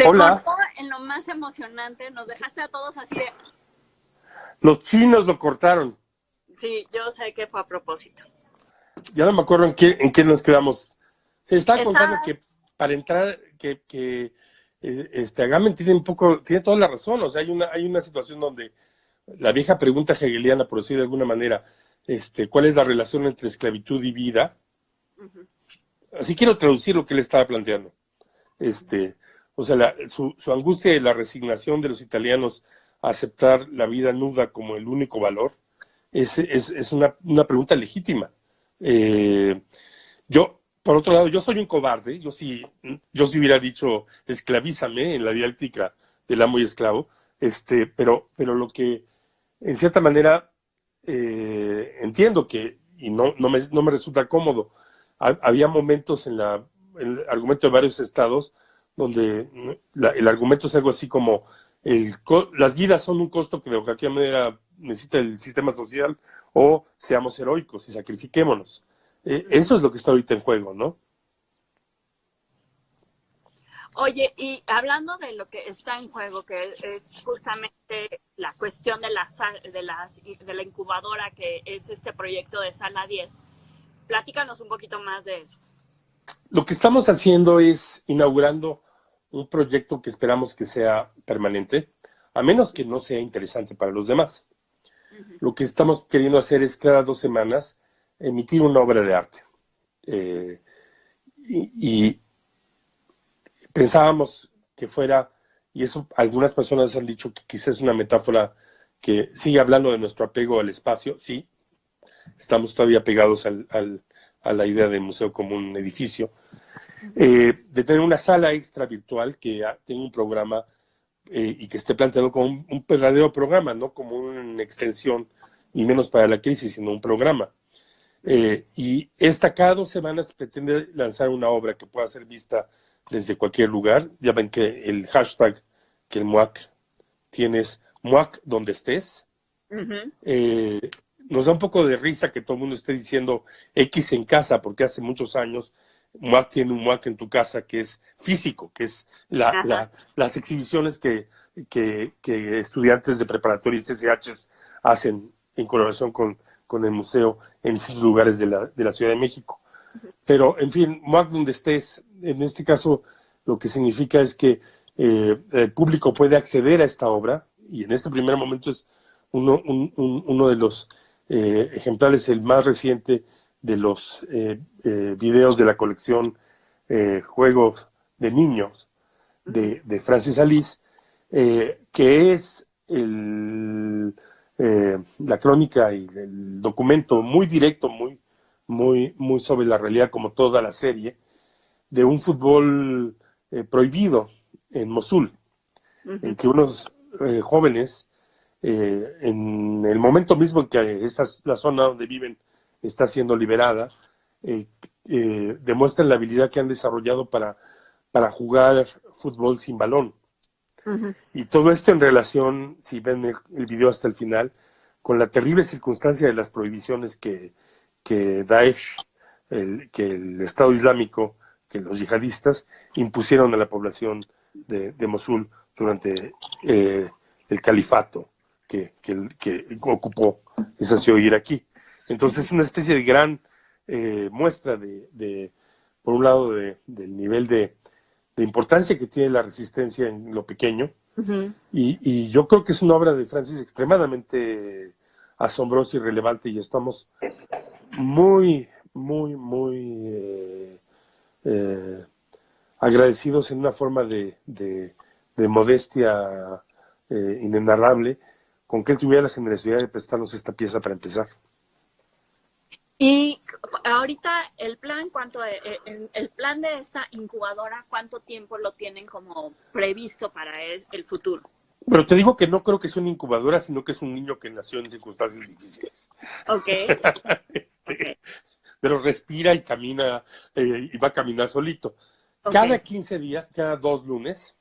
Se Hola. cortó en lo más emocionante, nos dejaste a todos así de... Los chinos lo cortaron. Sí, yo sé que fue a propósito. Ya no me acuerdo en qué nos quedamos. Se estaba contando Estabas... que para entrar, Agamben tiene toda la razón. O sea, hay una situación donde la vieja pregunta hegeliana, por decirlo de alguna manera, ¿cuál es la relación entre esclavitud y vida? Así quiero traducir lo que él estaba planteando. O sea, su angustia y la resignación de los italianos a aceptar la vida nuda como el único valor es una pregunta legítima. Por otro lado, yo soy un cobarde. Yo sí hubiera dicho esclavízame en la dialéctica del amo y esclavo, pero lo que en cierta manera entiendo y no me resulta cómodo. Había momentos en el argumento de varios estados donde el argumento es algo así como las vidas son un costo que de cualquier manera necesita el sistema social, o seamos heroicos y sacrifiquémonos. Eso es lo que está ahorita en juego, ¿no? Oye, y hablando de lo que está en juego, que es justamente la cuestión de la incubadora, que es este proyecto de Sala 10, platícanos un poquito más de eso. Lo que estamos haciendo es inaugurando un proyecto que esperamos que sea permanente, a menos que no sea interesante para los demás. Lo que estamos queriendo hacer es cada 2 semanas emitir una obra de arte. Y pensábamos que fuera, y eso algunas personas han dicho que quizás es una metáfora que sigue hablando de nuestro apego al espacio. Sí, estamos todavía pegados a la idea del museo como un edificio, de tener una sala extra virtual que tenga un programa y que esté planteado como un verdadero programa, no como una extensión, y menos para la crisis, sino un programa. Y cada 2 semanas pretende lanzar una obra que pueda ser vista desde cualquier lugar. Ya ven que el hashtag que el MUAC tiene es MUAC donde estés. Nos da un poco de risa que todo el mundo esté diciendo X en casa, porque hace muchos años MUAC tiene un MUAC en tu casa que es físico, que es las exhibiciones que estudiantes de preparatoria y CCH hacen en colaboración con el museo en distintos lugares de la Ciudad de México. Pero, en fin, MUAC donde estés, en este caso, lo que significa es que el público puede acceder a esta obra, y en este primer momento es uno de los ejemplares, el más reciente de los videos de la colección Juegos de Niños de Francis Alice, que es la crónica y el documento muy directo, muy sobre la realidad, como toda la serie, de un fútbol prohibido en Mosul, en que unos jóvenes, en el momento mismo en que la zona donde viven está siendo liberada, demuestran la habilidad que han desarrollado para jugar fútbol sin balón. Y todo esto en relación, si ven el video hasta el final, con la terrible circunstancia de las prohibiciones que Daesh, que el Estado Islámico, que los yihadistas impusieron a la población de Mosul durante el califato que ocupó esa ciudad iraquí. Entonces es una especie de gran muestra por un lado, del nivel de importancia que tiene la resistencia en lo pequeño. Y yo creo que es una obra de Francis extremadamente asombrosa y relevante, y estamos muy, muy, muy agradecidos en una forma de modestia inenarrable con que él tuviera la generosidad de prestarnos esta pieza para empezar. Y ahorita el plan de esta incubadora, ¿cuánto tiempo lo tienen como previsto para el futuro? Pero te digo que no creo que sea una incubadora, sino que es un niño que nació en circunstancias difíciles. Ok. Pero respira y camina, y va a caminar solito. Okay. Cada 15 días, cada 2 lunes,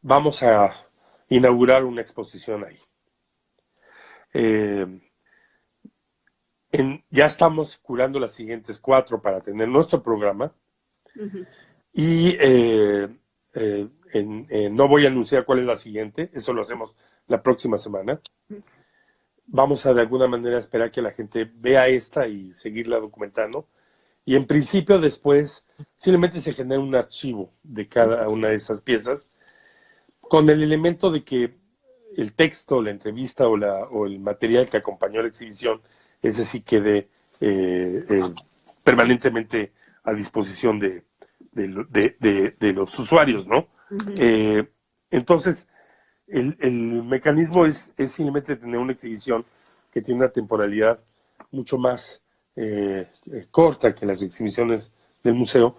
vamos a inaugurar una exposición ahí. Ya estamos curando las siguientes 4 para tener nuestro programa. Y no voy a anunciar cuál es la siguiente, eso lo hacemos la próxima semana. Vamos a de alguna manera esperar que la gente vea esta y seguirla documentando. Y en principio después simplemente se genera un archivo de cada una de esas piezas con el elemento de que el texto, la entrevista o el material que acompañó a la exhibición, ese sí quede permanentemente a disposición de los usuarios, ¿no? Uh-huh. Entonces, el mecanismo es simplemente tener una exhibición que tiene una temporalidad mucho más corta que las exhibiciones del museo,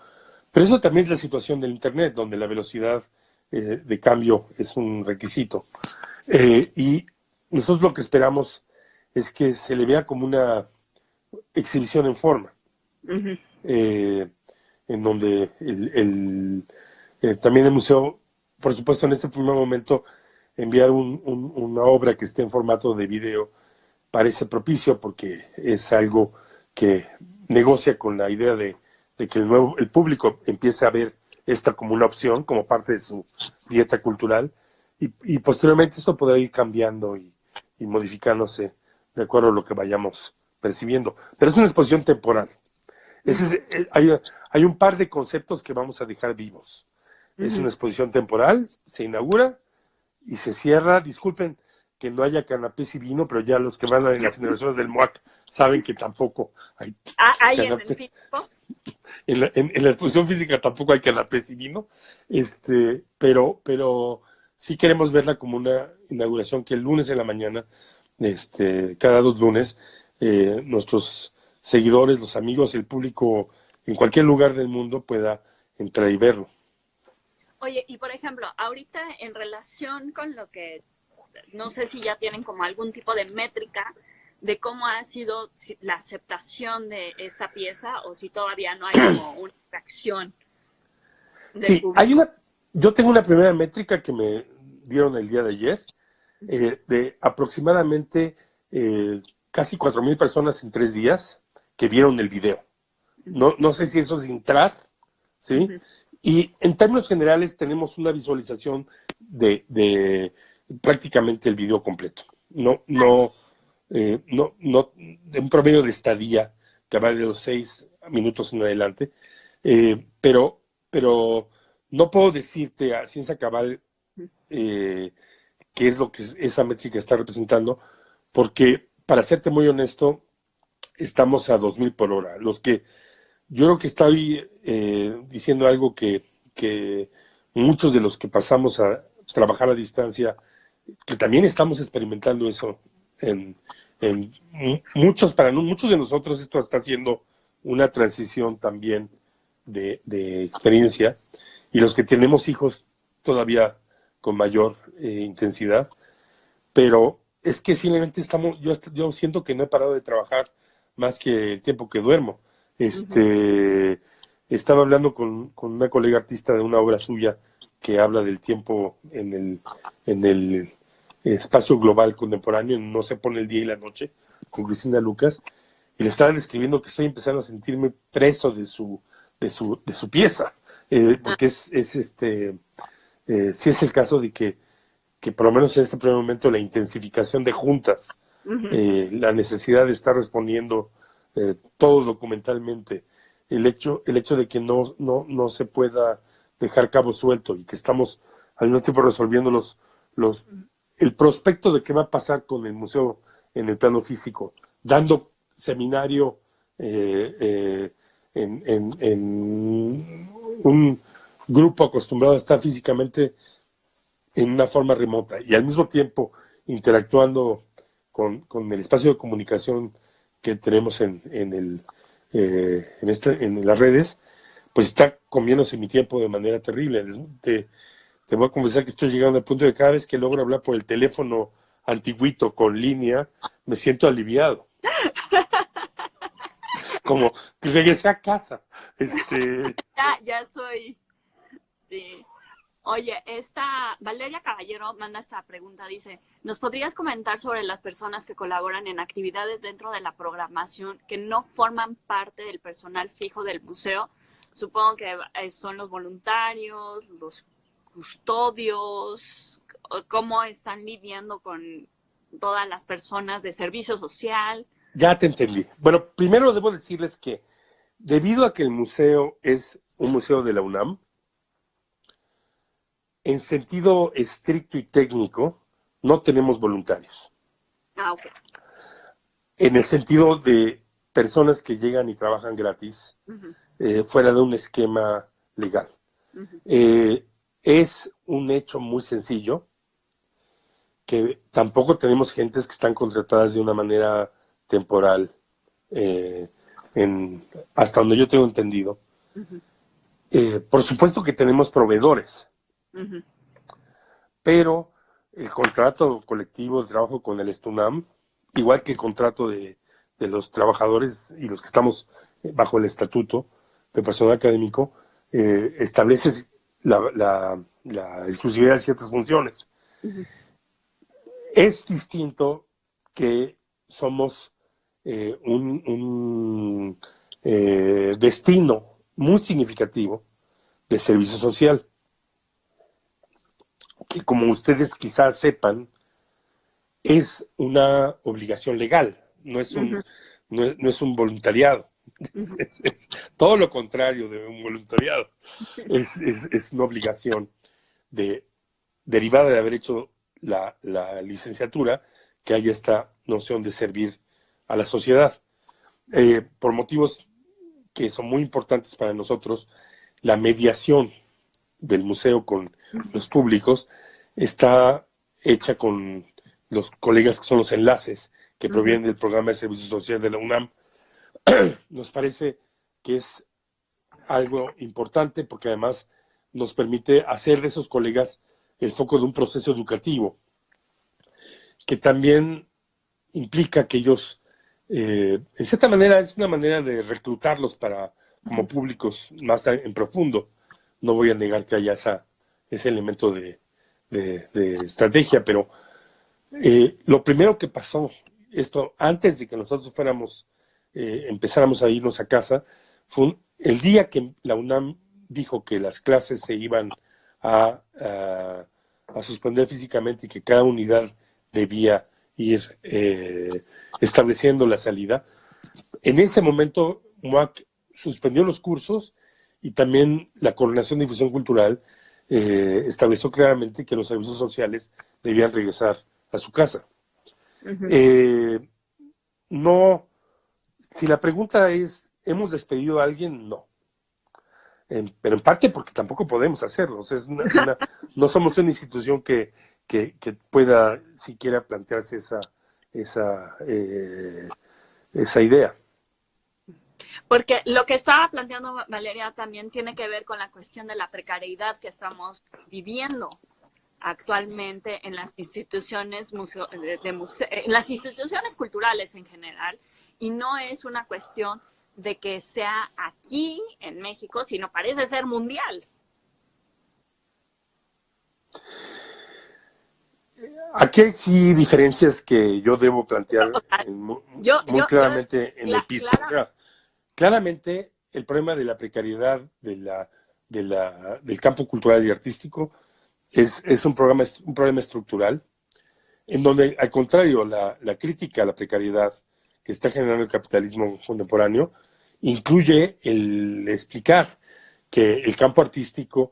pero eso también es la situación del Internet, donde la velocidad de cambio es un requisito. Y nosotros lo que esperamos es que se le vea como una exhibición en forma, Uh-huh. en donde también el museo, por supuesto, en este primer momento, enviar una obra que esté en formato de video parece propicio porque es algo que negocia con la idea de que el público empiece a ver esta como una opción, como parte de su dieta cultural, y posteriormente esto podrá ir cambiando y modificándose de acuerdo a lo que vayamos percibiendo. Pero es una exposición temporal. Hay un par de conceptos que vamos a dejar vivos. Es Uh-huh. una exposición temporal, se inaugura y se cierra. Disculpen que no haya canapés y vino, pero ya los que van a las inauguraciones del MOAC saben que tampoco hay ¿Hay en el canapés. físico? En la exposición física tampoco hay canapés y vino, pero sí queremos verla como una inauguración que el lunes en la mañana, cada 2 lunes, nuestros seguidores, los amigos, el público en cualquier lugar del mundo pueda entrar y verlo. Oye, y por ejemplo, ahorita en relación con lo que, no sé si ya tienen como algún tipo de métrica de cómo ha sido la aceptación de esta pieza o si todavía no hay como una reacción del Sí, público. yo tengo una primera métrica que me dieron el día de ayer, de aproximadamente casi 4,000 personas en 3 días que vieron el video. No sé si eso es entrar, ¿sí? Uh-huh. Y en términos generales tenemos una visualización de prácticamente el video completo. De un promedio de estadía que va de los 6 minutos en adelante. Pero no puedo decirte a ciencia cabal qué es lo que esa métrica está representando, porque, para serte muy honesto, estamos a 2,000 por hora. Yo creo que estoy diciendo algo que muchos de los que pasamos a trabajar a distancia, que también estamos experimentando eso para muchos de nosotros esto está haciendo una transición también de experiencia, y los que tenemos hijos todavía con mayor intensidad, pero es que simplemente yo siento que no he parado de trabajar más que el tiempo que duermo. Uh-huh. Estaba hablando con una colega artista de una obra suya que habla del tiempo en el espacio global contemporáneo, no se pone el día y la noche, con Cristina Lucas, y le estaba describiendo que estoy empezando a sentirme preso de su pieza, porque sí es el caso de que por lo menos en este primer momento la intensificación de juntas, Uh-huh. la necesidad de estar respondiendo todo documentalmente, el hecho de que no se pueda dejar cabo suelto y que estamos al mismo tiempo resolviendo el prospecto de qué va a pasar con el museo en el plano físico, dando seminario en un grupo acostumbrado a estar físicamente en una forma remota y al mismo tiempo interactuando con el espacio de comunicación que tenemos en las redes, pues está comiéndose mi tiempo de manera terrible. Te voy a confesar que estoy llegando al punto de que cada vez que logro hablar por el teléfono antiguito con línea, me siento aliviado. Como que regresé a casa. Ya estoy. Sí. Oye, Valeria Caballero manda esta pregunta, dice, ¿nos podrías comentar sobre las personas que colaboran en actividades dentro de la programación que no forman parte del personal fijo del museo? Supongo que son los voluntarios, los custodios? ¿Cómo están lidiando con todas las personas de servicio social? Ya te entendí. Bueno, primero debo decirles que debido a que el museo es un museo de la UNAM, en sentido estricto y técnico, no tenemos voluntarios. Ah, ok. En el sentido de personas que llegan y trabajan gratis, fuera de un esquema legal. Es un hecho muy sencillo, que tampoco tenemos gentes que están contratadas de una manera temporal, hasta donde yo tengo entendido. Por supuesto que tenemos proveedores, pero el contrato colectivo de trabajo con el STUNAM, igual que el contrato de los trabajadores y los que estamos bajo el estatuto de personal académico, establece la exclusividad de ciertas funciones. Es distinto que somos un destino muy significativo de servicio social, que como ustedes quizás sepan, es una obligación legal, no es un voluntariado. Es todo lo contrario de un voluntariado. Es una obligación derivada de haber hecho la licenciatura, que hay esta noción de servir a la sociedad. Por motivos que son muy importantes para nosotros, la mediación del museo con los públicos está hecha con los colegas que son los enlaces que provienen del programa de servicio social de la UNAM. Nos parece que es algo importante porque además nos permite hacer de esos colegas el foco de un proceso educativo que también implica que ellos, en cierta manera, es una manera de reclutarlos como públicos más en profundo. No voy a negar que haya ese elemento de estrategia, pero lo primero que pasó, esto antes de que nosotros empezáramos a irnos a casa, fue el día que la UNAM dijo que las clases se iban a suspender físicamente y que cada unidad debía ir estableciendo la salida. En ese momento, MUAC suspendió los cursos y también la Coordinación de Difusión Cultural estableció claramente que los servicios sociales debían regresar a su casa. No, si la pregunta es, ¿hemos despedido a alguien? No. Pero en parte porque tampoco podemos hacerlo. O sea, no somos una institución que pueda siquiera plantearse esa idea. Porque lo que estaba planteando Valeria también tiene que ver con la cuestión de la precariedad que estamos viviendo actualmente en las instituciones en las instituciones culturales en general, y no es una cuestión de que sea aquí en México, sino parece ser mundial. Aquí hay sí diferencias que yo debo plantear muy claramente en el piso. Claro. O sea, claramente el problema de la precariedad del campo cultural y artístico es un problema estructural, en donde, al contrario, la crítica a la precariedad que está generando el capitalismo contemporáneo incluye el explicar que el campo artístico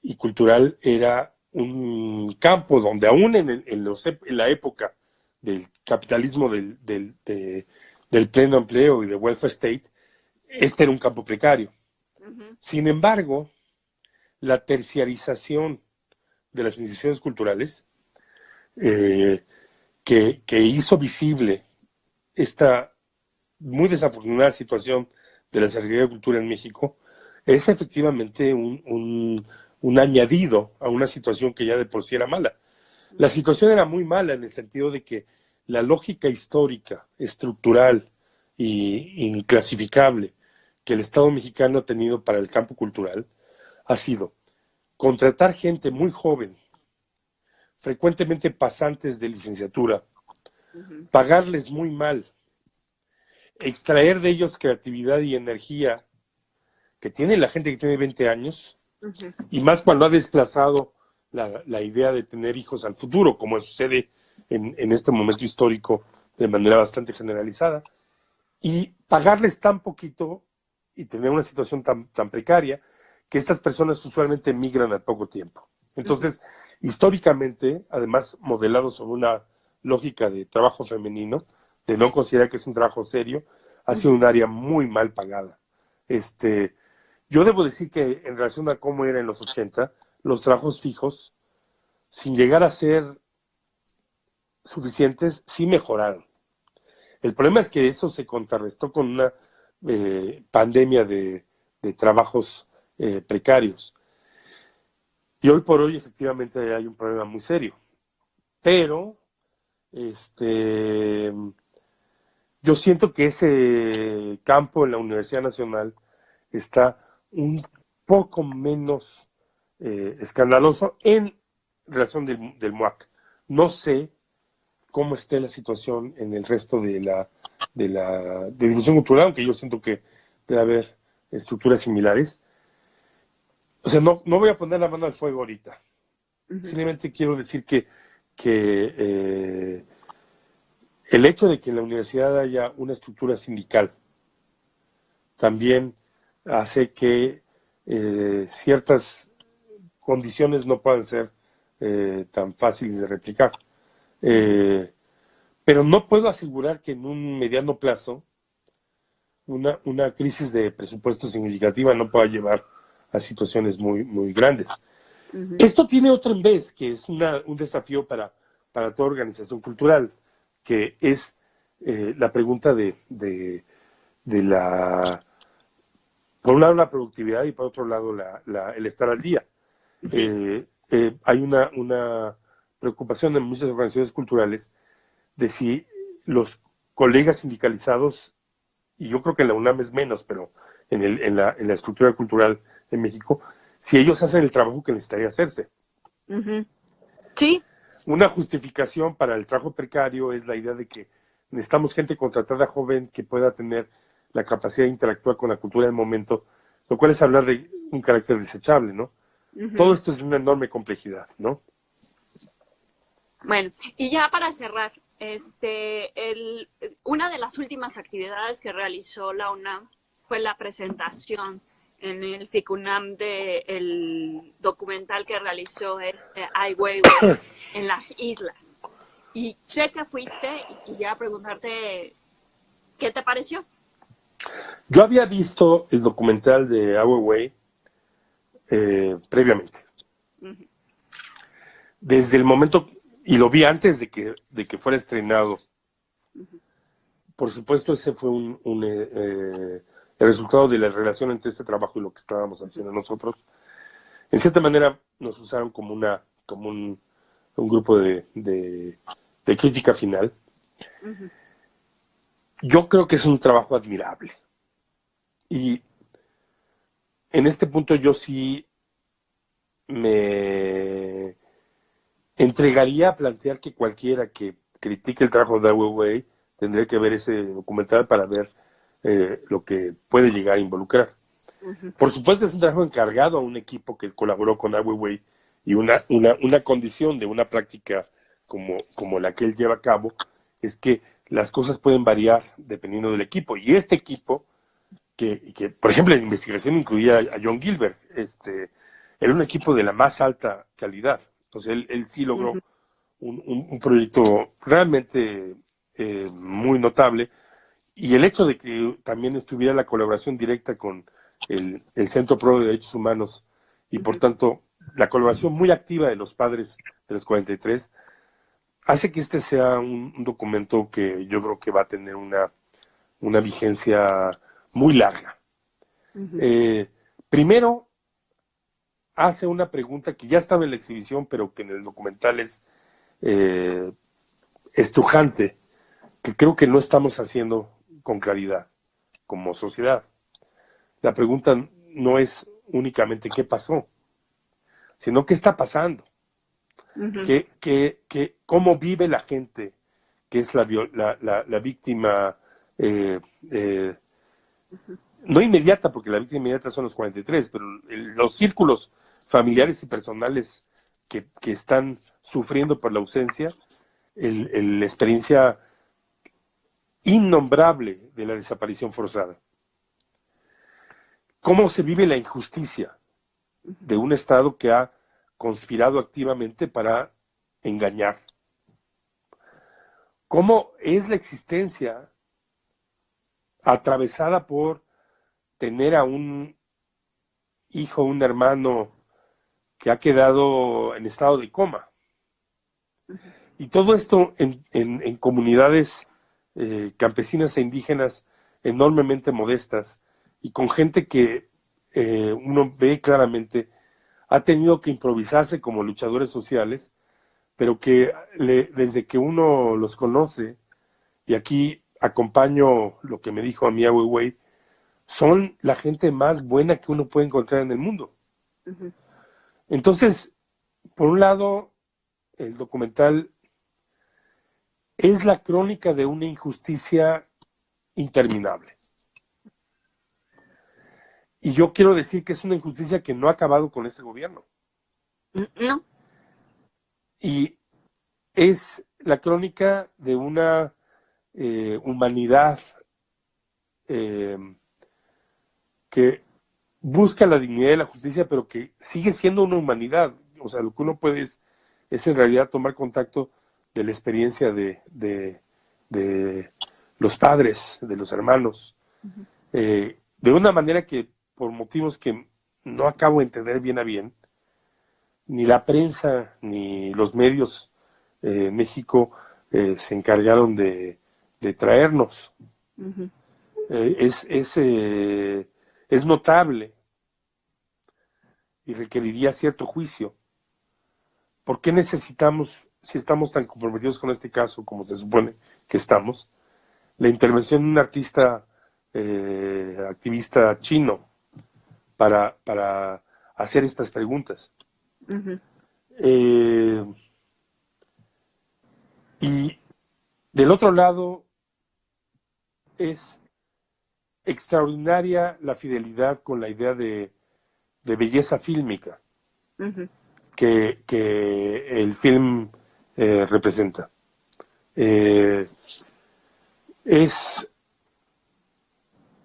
y cultural era un campo donde aún en la época del capitalismo del pleno empleo y de welfare state, este era un campo precario. Sin embargo, la terciarización de las instituciones culturales que hizo visible esta muy desafortunada situación de la Secretaría de Cultura en México es efectivamente un añadido a una situación que ya de por sí era mala. La situación era muy mala en el sentido de que la lógica histórica, estructural e inclasificable que el Estado mexicano ha tenido para el campo cultural ha sido contratar gente muy joven, frecuentemente pasantes de licenciatura, pagarles muy mal, extraer de ellos creatividad y energía que tiene la gente que tiene 20 años, y más cuando ha desplazado la idea de tener hijos al futuro, como sucede en este momento histórico de manera bastante generalizada, y pagarles tan poquito y tener una situación tan precaria que estas personas usualmente migran al poco tiempo. Entonces, históricamente, además modelado sobre una lógica de trabajo femenino, de no considerar que es un trabajo serio, ha sido un área muy mal pagada. Yo debo decir que en relación a cómo era en los 80, los trabajos fijos, sin llegar a ser suficientes, sí mejoraron. El problema es que eso se contrarrestó con una pandemia de trabajos precarios. Y hoy por hoy efectivamente hay un problema muy serio. Pero yo siento que ese campo en la Universidad Nacional está un poco menos escandaloso en relación del MUAC. No sé cómo esté la situación en el resto de difusión cultural, aunque yo siento que debe haber estructuras similares. O sea, no voy a poner la mano al fuego ahorita. Simplemente quiero decir que el hecho de que en la universidad haya una estructura sindical también hace que ciertas condiciones no puedan ser tan fáciles de replicar. Pero no puedo asegurar que en un mediano plazo una crisis de presupuesto significativa no pueda llevar a situaciones muy, muy grandes. Esto tiene otro en vez, que es un desafío para toda organización cultural, que es la pregunta de por un lado la productividad y por otro lado el estar al día. Sí. Hay una preocupación en muchas organizaciones culturales de si los colegas sindicalizados, y yo creo que en la UNAM es menos, pero en la estructura cultural en México, si ellos hacen el trabajo que necesitaría hacerse. Sí. Una justificación para el trabajo precario es la idea de que necesitamos gente contratada joven que pueda tener la capacidad de interactuar con la cultura del momento, lo cual es hablar de un carácter desechable, ¿no? Todo esto es de una enorme complejidad, ¿no? Bueno, y ya para cerrar, una de las últimas actividades que realizó la UNAM fue la presentación en el FICUNAM del documental que realizó Ai Weiwei en las islas. Y sé que fuiste y quisiera preguntarte, ¿qué te pareció? Yo había visto el documental de Ai Weiwei previamente. Desde el momento, y lo vi antes de que fuera estrenado. Por supuesto, ese fue el resultado de la relación entre ese trabajo y lo que estábamos haciendo nosotros. En cierta manera nos usaron como un grupo de crítica final. Yo creo que es un trabajo admirable. Y en este punto yo sí me entregaría a plantear que cualquiera que critique el trabajo de Ai Weiwei tendría que ver ese documental para ver lo que puede llegar a involucrar. Por supuesto, es un trabajo encargado a un equipo que colaboró con Ai Weiwei y una condición de una práctica como la que él lleva a cabo es que las cosas pueden variar dependiendo del equipo. Y este equipo, que por ejemplo, la investigación incluía a John Gilbert, era un equipo de la más alta calidad. Entonces, él sí logró un proyecto realmente muy notable. Y el hecho de que también estuviera la colaboración directa con el Centro Pro de Derechos Humanos y por tanto la colaboración muy activa de los padres de los 43 hace que este sea un documento que yo creo que va a tener una vigencia muy larga. Primero, hace una pregunta que ya estaba en la exhibición, pero que en el documental es estrujante, que creo que no estamos haciendo con claridad como sociedad. La pregunta no es únicamente qué pasó, sino qué está pasando. Cómo vive la gente que es la víctima, no inmediata, porque la víctima inmediata son los 43, pero los círculos familiares y personales que están sufriendo por la ausencia, la experiencia innombrable de la desaparición forzada. ¿Cómo se vive la injusticia de un Estado que ha conspirado activamente para engañar? ¿Cómo es la existencia atravesada por tener a un hijo, un hermano que ha quedado en estado de coma? Y todo esto en comunidades campesinas e indígenas enormemente modestas y con gente que uno ve claramente ha tenido que improvisarse como luchadores sociales, pero que desde que uno los conoce, y aquí acompaño lo que me dijo a mí Weiwei, son la gente más buena que uno puede encontrar en el mundo. Uh-huh. Entonces, por un lado, el documental es la crónica de una injusticia interminable. Y yo quiero decir que es una injusticia que no ha acabado con este gobierno. No. Y es la crónica de una humanidad que busca la dignidad y la justicia, pero que sigue siendo una humanidad. O sea, lo que uno puede es en realidad tomar contacto de la experiencia de los padres, de los hermanos, uh-huh. De una manera que, por motivos que no acabo de entender bien a bien, ni la prensa ni los medios en México se encargaron de traernos. Uh-huh. Es notable y requeriría cierto juicio. ¿Por qué necesitamos, si estamos tan comprometidos con este caso, como se supone que estamos, la intervención de un artista activista chino para hacer estas preguntas? Uh-huh. Y del otro lado, es extraordinaria la fidelidad con la idea de belleza fílmica. Uh-huh. que el film representa. Es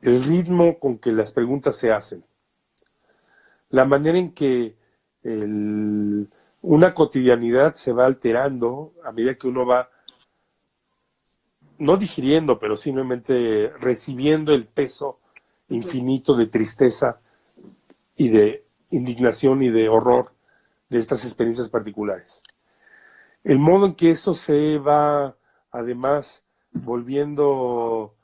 el ritmo con que las preguntas se hacen, la manera en que una cotidianidad se va alterando a medida que uno va no digiriendo, pero simplemente recibiendo el peso infinito de tristeza y de indignación y de horror de estas experiencias particulares. El modo en que eso se va, además, volviendo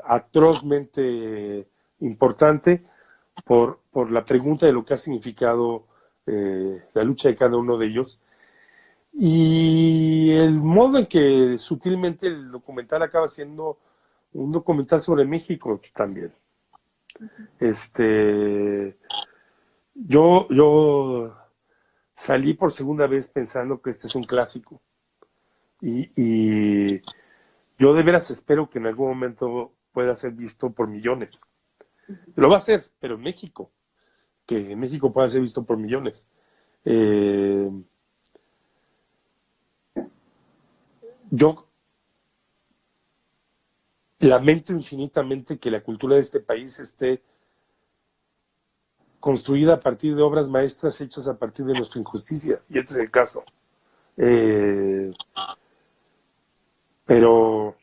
atrozmente importante por la pregunta de lo que ha significado la lucha de cada uno de ellos, y el modo en que sutilmente el documental acaba siendo un documental sobre México también. Yo salí por segunda vez pensando que este es un clásico. Y yo de veras espero que en algún momento pueda ser visto por millones. Lo va a hacer, pero en México. Que en México pueda ser visto por millones. Yo lamento infinitamente que la cultura de este país esté construida a partir de obras maestras hechas a partir de nuestra injusticia, y ese es el caso. Pero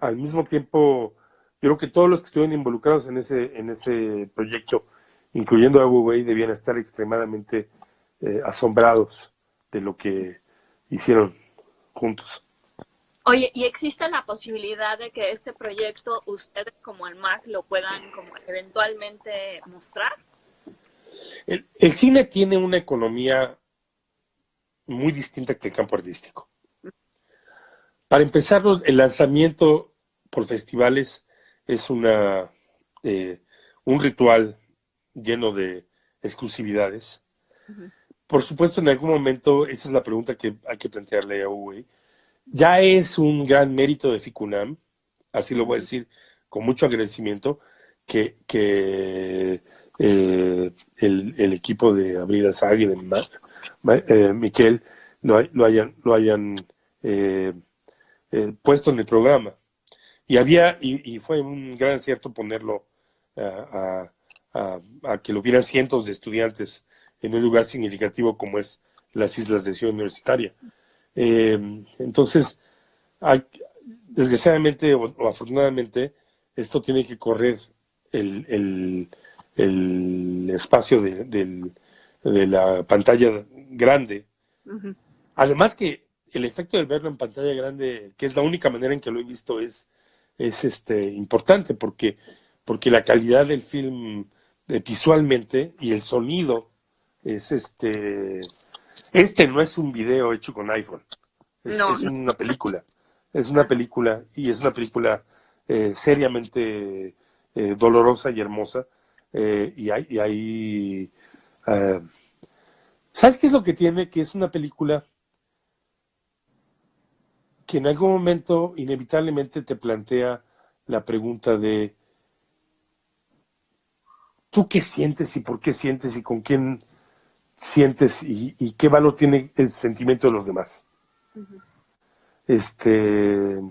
al mismo tiempo, yo creo que todos los que estuvieron involucrados en ese proyecto, incluyendo a Weiwei, debían estar extremadamente asombrados de lo que hicieron juntos. Oye, ¿y existe la posibilidad de que este proyecto ustedes como el MAC lo puedan como eventualmente mostrar? El cine tiene una economía muy distinta que el campo artístico. Para empezar, el lanzamiento por festivales es un ritual lleno de exclusividades. Uh-huh. Por supuesto, en algún momento, esa es la pregunta que hay que plantearle a Weiwei. Ya es un gran mérito de FICUNAM, así lo voy a decir con mucho agradecimiento, que el equipo de Abril Azag y de Miquel lo hayan puesto en el programa. Y fue un gran acierto ponerlo a que lo vieran cientos de estudiantes en un lugar significativo como es las Islas de Ciudad Universitaria. Entonces, desgraciadamente o afortunadamente, esto tiene que correr el espacio de la pantalla grande. Ujú. Además que el efecto de verlo en pantalla grande, que es la única manera en que lo he visto, es importante porque la calidad del film visualmente y el sonido es no es un video hecho con iPhone, No, es una película, es una película y es una película seriamente dolorosa y hermosa, y hay ¿sabes qué es lo que tiene? Que es una película que en algún momento inevitablemente te plantea la pregunta de ¿tú qué sientes y por qué sientes y con quién sientes y qué valor tiene el sentimiento de los demás? Ujú. Este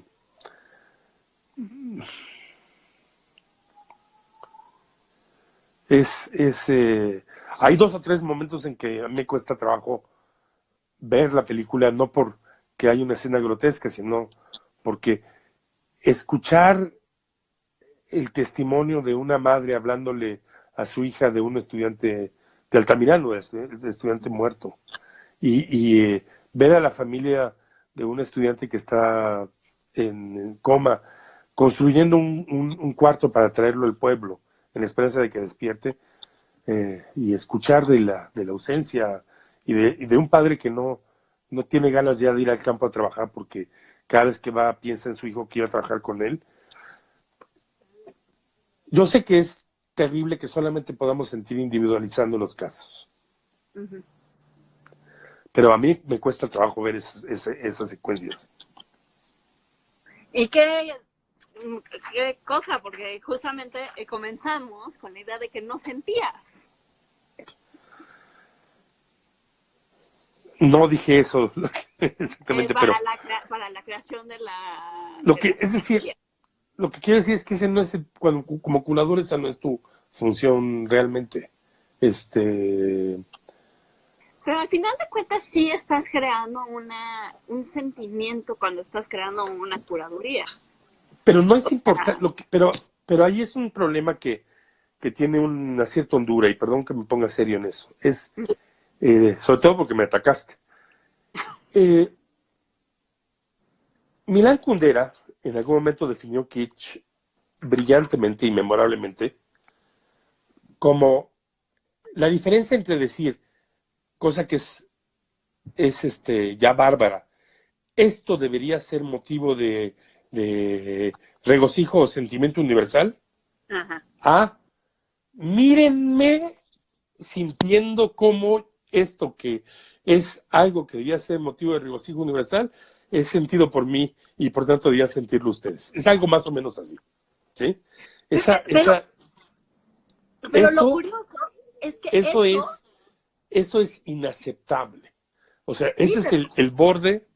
hay 2 o 3 momentos en que a mí me cuesta trabajo ver la película, no porque hay una escena grotesca, sino porque escuchar el testimonio de una madre hablándole a su hija de un estudiante de Altamirano, de estudiante muerto, y ver a la familia de un estudiante que está en coma, construyendo un cuarto para traerlo al pueblo, en esperanza de que despierte, y escuchar de la ausencia y de un padre que no tiene ganas ya de ir al campo a trabajar porque cada vez que va piensa en su hijo que iba a trabajar con él. Yo sé que es terrible que solamente podamos sentir individualizando los casos, Ujú. pero a mí me cuesta trabajo ver esas secuencias. ¿Y qué cosa? Porque justamente comenzamos con la idea de que no sentías. No dije eso exactamente, pero Para la creación de lo de que, la es decir, serie. lo que quiero decir es que ese no es como curador, esa no es tu función realmente. Pero al final de cuentas sí estás creando un sentimiento cuando estás creando una curaduría. Pero no es Ah, importante, pero ahí es un problema que tiene una cierta hondura, y perdón que me ponga serio en eso. Sobre todo porque me atacaste. Eh, Milán Kundera en algún momento definió Kitsch brillantemente y memorablemente como la diferencia entre decir, cosa que es ya bárbara, esto debería ser motivo de regocijo o sentimiento universal, ajá. a mírenme sintiendo como esto que es algo que debía ser motivo de regocijo universal es sentido por mí y por tanto debían sentirlo ustedes. Es algo más o menos así, ¿sí? Esa, Pero, esa, pero lo eso, curioso es que eso eso, es inaceptable. O sea, sí, ese es pero el borde.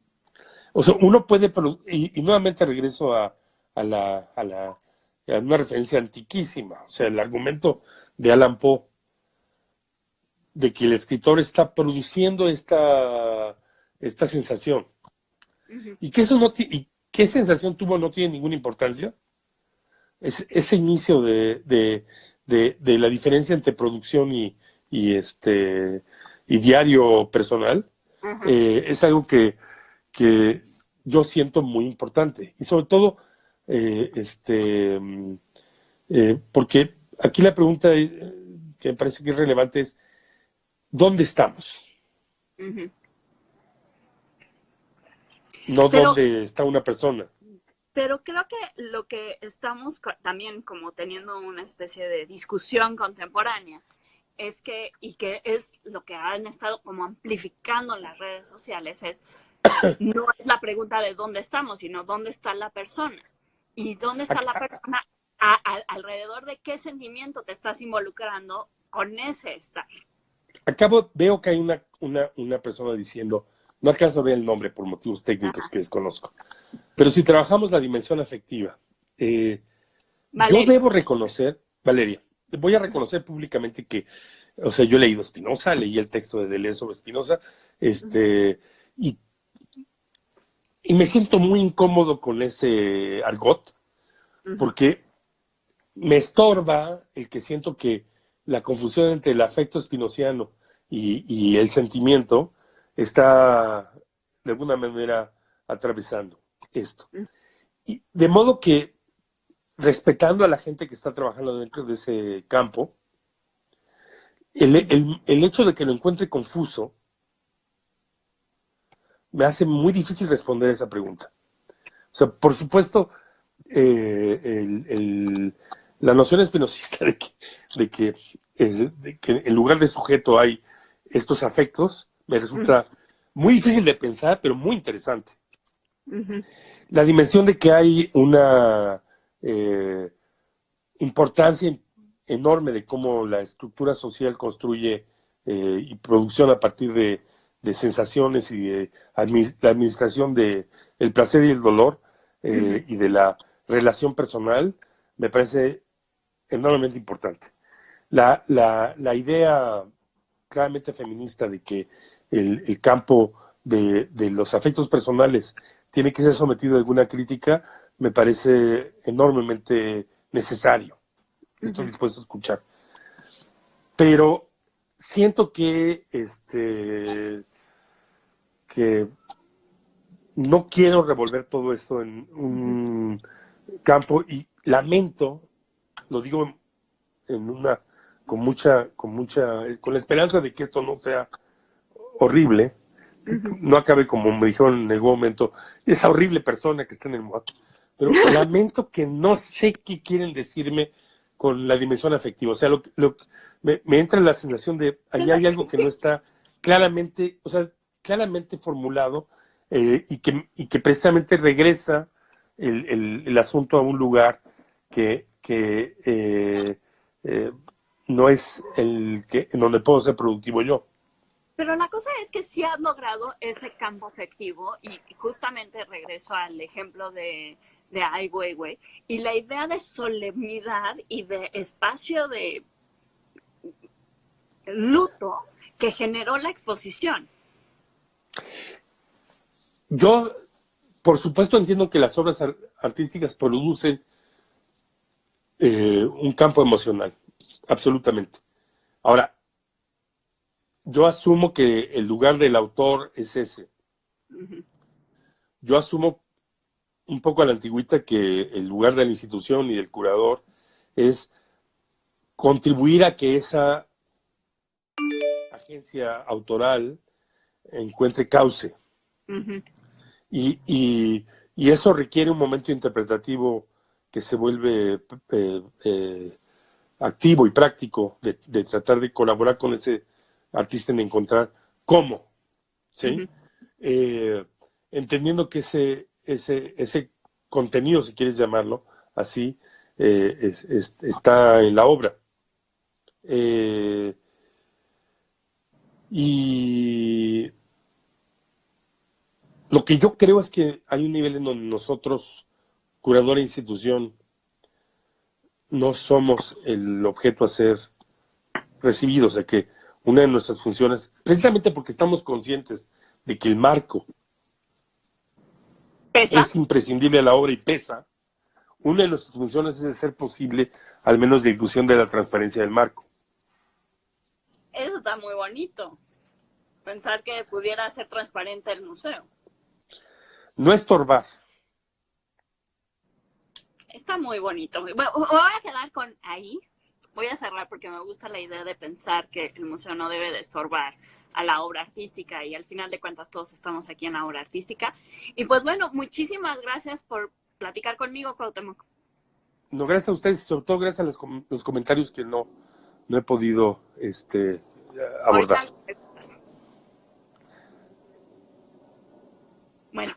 O sea, uno puede, y nuevamente regreso a una referencia antiquísima, o sea, el argumento de Allan Poe, de que el escritor está produciendo esta sensación. ujú. Y que eso no y qué sensación tuvo no tiene ninguna importancia. Ese inicio de la diferencia entre producción y diario personal, Ajá. es algo que yo siento muy importante. Y sobre todo, porque aquí la pregunta que me parece que es relevante es, ¿dónde estamos? Ujú. No Pero, dónde está una persona. pero creo que lo que estamos también como teniendo una especie de discusión contemporánea es que, y que es lo que han estado como amplificando en las redes sociales, no es la pregunta de dónde estamos, sino dónde está la persona. Y dónde está la persona alrededor de qué sentimiento te estás involucrando con ese estar. Veo que hay una persona diciendo, no alcanzo a ver el nombre por motivos técnicos que desconozco, pero si trabajamos la dimensión afectiva, yo debo reconocer, Valeria, voy a reconocer públicamente que, o sea, yo he leído Spinoza, leí el texto de Deleuze sobre Spinoza, y me siento muy incómodo con ese argot, porque me estorba el que siento que la confusión entre el afecto spinociano y el sentimiento está de alguna manera atravesando esto. Y de modo que, respetando a la gente que está trabajando dentro de ese campo, el hecho de que lo encuentre confuso me hace muy difícil responder esa pregunta. O sea, por supuesto, la noción espinosista de que en lugar de sujeto hay estos afectos me resulta muy difícil de pensar, pero muy interesante. La dimensión de que hay una importancia enorme de cómo la estructura social construye y producción a partir de sensaciones y de la administración de el placer y el dolor y de la relación personal, me parece enormemente importante. La idea claramente feminista de que el campo de los afectos personales tiene que ser sometido a alguna crítica, me parece enormemente necesario. Estoy dispuesto a escuchar. Pero siento que no quiero revolver todo esto en un campo y lamento, lo digo con la esperanza de que esto no sea horrible, no acabe como me dijeron en algún momento, esa horrible persona que está en el MOAC. Pero lamento que no sé qué quieren decirme con la dimensión afectiva. O sea, me entra la sensación de ahí hay algo que no está claramente, o sea, claramente formulado y que precisamente regresa el asunto a un lugar que no es en donde puedo ser productivo yo. Pero la cosa es que sí has logrado ese campo afectivo y justamente regreso al ejemplo de Ai Weiwei y la idea de solemnidad y de espacio de luto que generó la exposición. Yo, por supuesto, entiendo que las obras artísticas producen un campo emocional, absolutamente. Ahora, yo asumo que el lugar del autor es ese. Yo asumo un poco a la antigüita que el lugar de la institución y del curador es contribuir a que esa agencia autoral encuentre cauce. Y eso requiere un momento interpretativo que se vuelve activo y práctico de tratar de colaborar con ese artista en encontrar cómo, ¿sí? Entendiendo que ese contenido, si quieres llamarlo así, está en la obra. Y lo que yo creo es que hay un nivel en donde nosotros, curador e institución, no somos el objeto a ser recibido, o sea que una de nuestras funciones, precisamente porque estamos conscientes de que el marco ¿Pesa? Es imprescindible a la obra y pesa, una de nuestras funciones es hacer posible al menos la inclusión de la transparencia del marco. Eso está muy bonito, pensar que pudiera ser transparente el museo. No estorbar. Está muy bonito. Voy a quedar con ahí. Voy a cerrar porque me gusta la idea de pensar que el museo no debe de estorbar a la obra artística y al final de cuentas todos estamos aquí en la obra artística. Y pues bueno, muchísimas gracias por platicar conmigo, Cuauhtémoc. No, gracias a ustedes y sobre todo gracias a los comentarios que no he podido abordar. Bueno,